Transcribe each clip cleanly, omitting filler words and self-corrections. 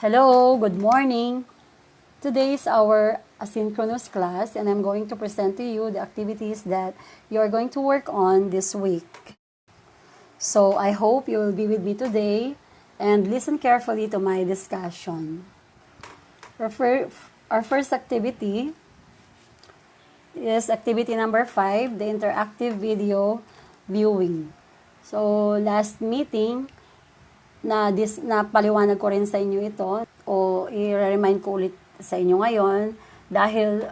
Hello, good morning. Today is our asynchronous class and I'm going to present to you the activities that you are going to work on this week. So I hope you will be with me today and listen carefully to my discussion. Our first activity is activity number 5, the interactive video viewing. So last meeting, napaliwanag ko rin sa inyo ito o i-remind ko ulit sa inyo ngayon dahil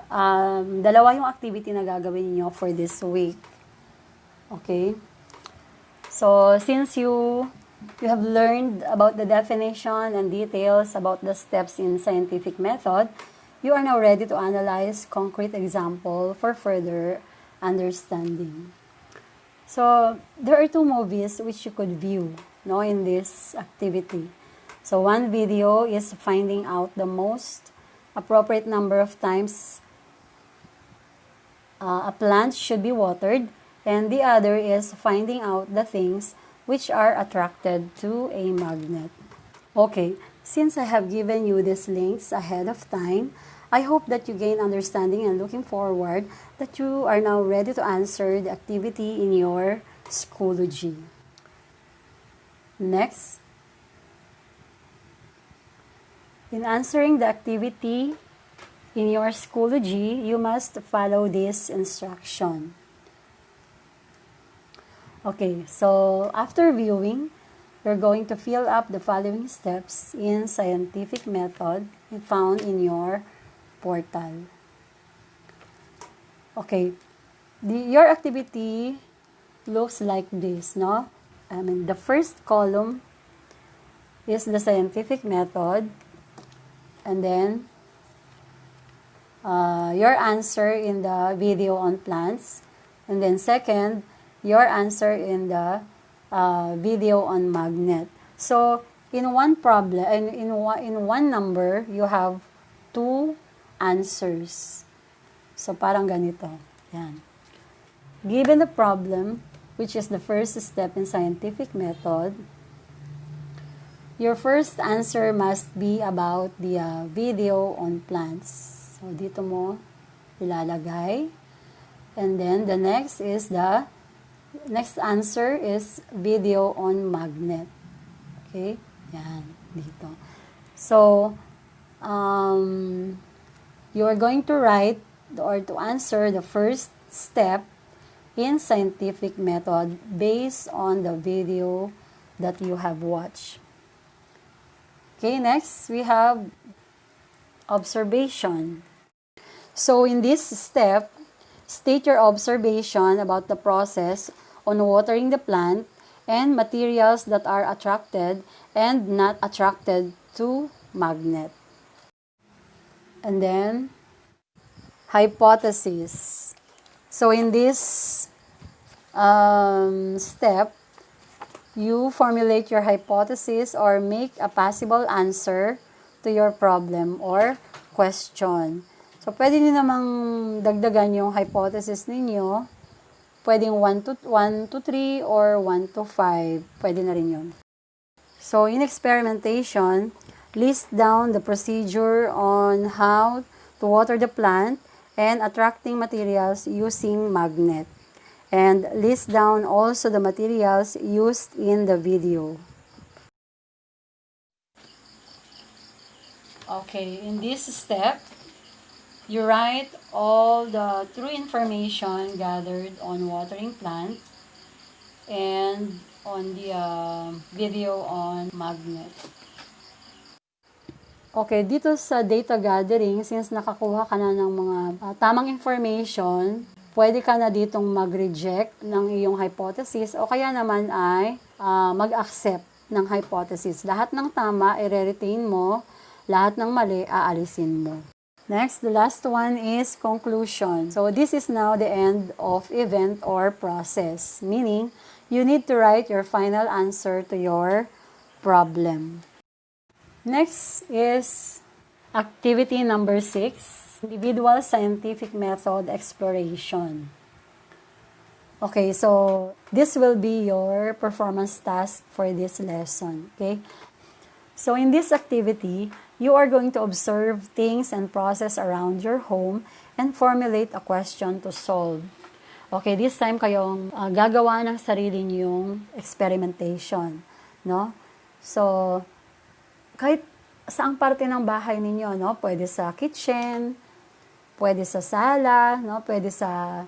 dalawa yung activity na gagawin niyo for this week. Okay? So, since you have learned about the definition and details about the steps in scientific method, you are now ready to analyze concrete example for further understanding. So, there are 2 movies which you could view in this activity. So, one video is finding out the most appropriate number of times a plant should be watered, and the other is finding out the things which are attracted to a magnet. Okay, since I have given you these links ahead of time, I hope that you gain understanding and looking forward that you are now ready to answer the activity in your Schoology. Next, in answering the activity in your Schoology, you must follow this instruction. Okay, so after viewing, you're going to fill up the following steps in scientific method found in your portal. Okay, your activity looks like this, no? The first column is the scientific method, and then your answer in the video on plants, and then second, your answer in the video on magnet. So, in one problem, in one number, you have 2 answers. So, parang ganito. Yan. Given the problem, which is the first step in scientific method, your first answer must be about the video on plants. So, dito mo ilalagay. And then, the next answer is video on magnet. Okay? Yan, dito. So, you are going to write or to answer the first step in scientific method based on the video that you have watched. Okay, next we have observation. So in this step, state your observation about the process on watering the plant and materials that are attracted and not attracted to magnet. And then, hypothesis. So in this step, you formulate your hypothesis or make a possible answer to your problem or question. So, pwede nyo namang dagdagan yung hypothesis ninyo. Pwedeng 1 to 3 or 1 to 5. Pwede na rin yun. So, in experimentation, list down the procedure on how to water the plant and attracting materials using magnet. And list down also the materials used in the video. Okay, in this step, you write all the true information gathered on watering plant and on the video on magnet. Okay, dito sa data gathering, since nakakuha ka na ng mga tamang information, pwede ka na ditong mag-reject ng iyong hypothesis o kaya naman ay mag-accept ng hypothesis. Lahat ng tama, i-retain mo. Lahat ng mali, aalisin mo. Next, the last one is conclusion. So, this is now the end of event or process. Meaning, you need to write your final answer to your problem. Next is activity number 6, individual scientific method exploration. Okay, so this will be your performance task for this lesson. Okay, So in this activity, you are going to observe things and process around your home and formulate a question to solve. Okay, this time kayong gagawa ng sarili niyong experimentation, no? So, kahit saang parte ng bahay ninyo, no? Pwede sa kitchen, pwede sa sala, no? Pwede sa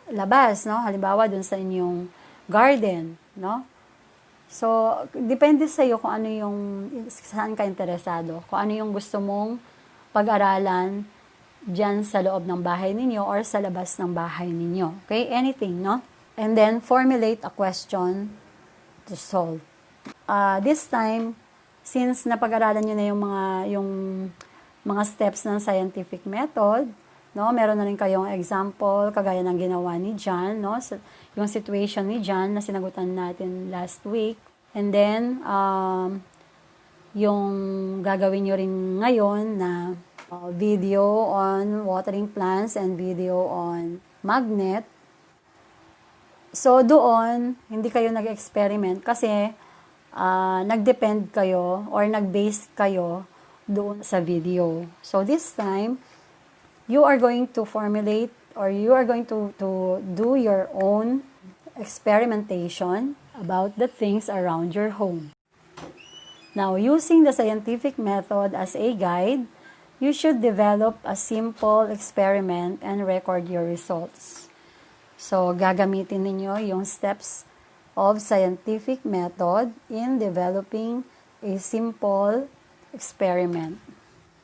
labas, no? Halimbawa dun sa inyong garden, no? So, depende sa iyo kung ano yung saan ka interesado, kung ano yung gusto mong pag-aralan diyan sa loob ng bahay ninyo or sa labas ng bahay ninyo. Okay? Anything, no? And then formulate a question to solve. This time, since napag-aralan niyo na yung mga steps ng scientific method, no, meron na rin kayong example kagaya ng ginawa ni John, no, yung situation ni John na sinagutan natin last week. And then yung gagawin niyo rin ngayon na video on watering plants and video on magnet. So doon, hindi kayo nag-experiment kasi nag-depend kayo or nag-base kayo doon sa video. So this time, you are going to formulate or you are going to do your own experimentation about the things around your home. Now, using the scientific method as a guide, you should develop a simple experiment and record your results. So, gagamitin ninyo yung steps of scientific method in developing a simple experiment.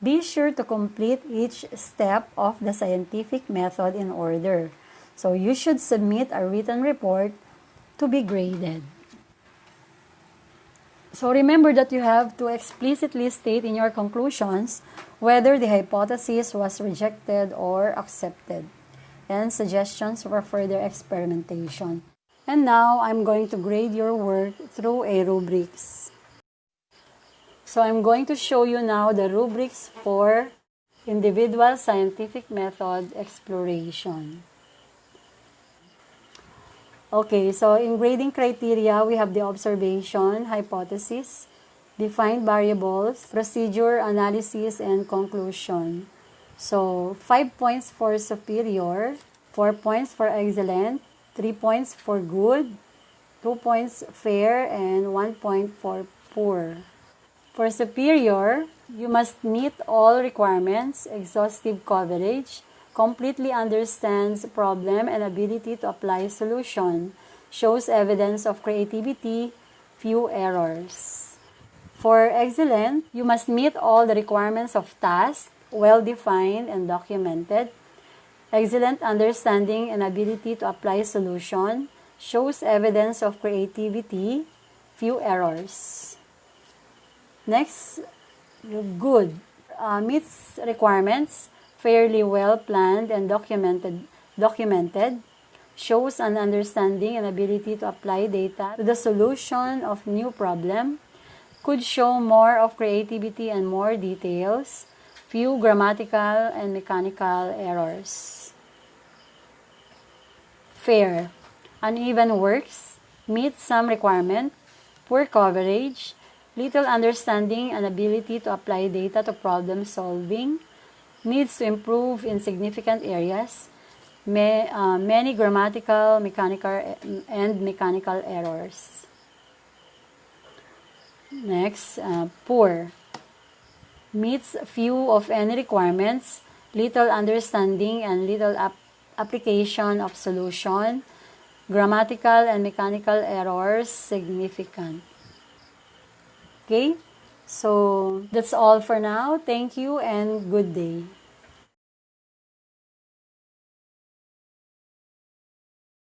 Be sure to complete each step of the scientific method in order. So, you should submit a written report to be graded. So, remember that you have to explicitly state in your conclusions whether the hypothesis was rejected or accepted, and suggestions for further experimentation. And now, I'm going to grade your work through a rubrics. So, I'm going to show you now the rubrics for individual scientific method exploration. Okay, so in grading criteria, we have the observation, hypothesis, defined variables, procedure, analysis, and conclusion. So, 5 points for superior, 4 points for excellent, 3 points for good, 2 points fair, and 1 point for poor. For superior, you must meet all requirements, exhaustive coverage, completely understands problem and ability to apply solution, shows evidence of creativity, few errors. For excellent, you must meet all the requirements of task, well-defined and documented, excellent understanding and ability to apply solution, shows evidence of creativity, few errors. Next, good, meets requirements, fairly well planned and documented, shows an understanding and ability to apply data to the solution of new problem, could show more of creativity and more details, few grammatical and mechanical errors. Fair, uneven works, meets some requirement, poor coverage, little understanding and ability to apply data to problem solving, needs to improve in significant areas, many grammatical, mechanical, and mechanical errors. Next, poor, meets few of any requirements, little understanding and little application of solution, grammatical and mechanical errors significant. Okay, so that's all for now. Thank you and good day.